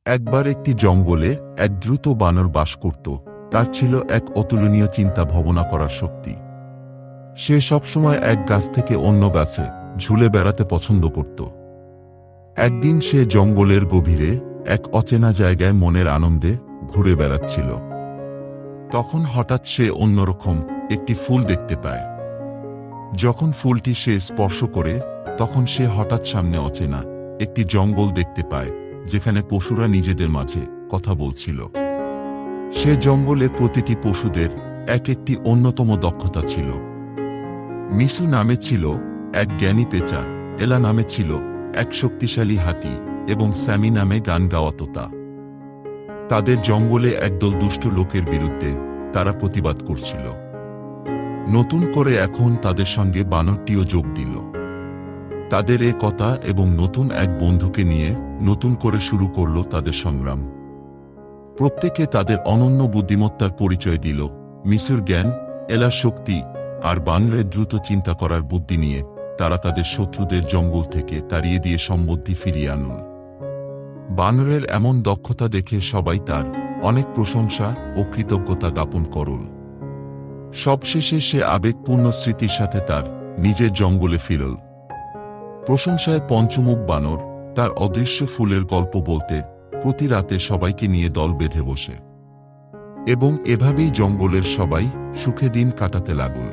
একবার একটি জঙ্গলে এক দ্রুত বানর বাস করত। তার ছিল এক অতুলনীয় চিন্তা ভাবনা করার শক্তি। সে সবসময় এক গাছ থেকে অন্য গাছে ঝুলে বেড়াতে পছন্দ করত। একদিন সে জঙ্গলের গভীরে এক অচেনা জায়গায় মনের আনন্দে ঘুরে বেড়াচ্ছিল। তখন হঠাৎ সে অন্যরকম একটি ফুল দেখতে পায়। যখন ফুলটি সে স্পর্শ করে, তখন সে হঠাৎ সামনে অচেনা একটি জঙ্গল দেখতে পায়, যেখানে পশুরা নিজেদের মাঝে কথা বলছিল। সে জঙ্গলে প্রতিটি পশুদের এক একটি অন্যতম দক্ষতা ছিল। মিসু নামে ছিল এক জ্ঞানী পেঁচা, এলা নামে ছিল এক শক্তিশালী হাতি এবং স্যামি নামে গান গাওয়া তোতা। তাদের জঙ্গলে একদল দুষ্ট লোকের বিরুদ্ধে তারা প্রতিবাদ করছিল। নতুন করে এখন তাদের সঙ্গে বানরটিও যোগ দিল। তাদের এ কথা এবং নতুন এক বন্ধুকে নিয়ে নতুন করে শুরু করল তাদের সংগ্রাম। প্রত্যেকে তাদের অনন্য বুদ্ধিমত্তার পরিচয় দিল। মিসুর জ্ঞান, এলার শক্তি আর বানরের দ্রুত চিন্তা করার বুদ্ধি নিয়ে তারা তাদের শত্রুদের জঙ্গল থেকে তাড়িয়ে দিয়ে সমৃদ্ধি ফিরিয়ে আনল। বানরের এমন দক্ষতা দেখে সবাই তার অনেক প্রশংসা ও কৃতজ্ঞতা জ্ঞাপন করল। সবশেষে সে আবেগপূর্ণ স্মৃতির সাথে তার নিজের জঙ্গলে ফিরল। প্রশংসায় পঞ্চমুখ বানর তার অদৃশ্য ফুলের গল্প বলতে প্রতি রাতে সবাইকে নিয়ে দল বেঁধে বসে, এবং এভাবেই জঙ্গলের সবাই সুখে দিন কাটাতে লাগল।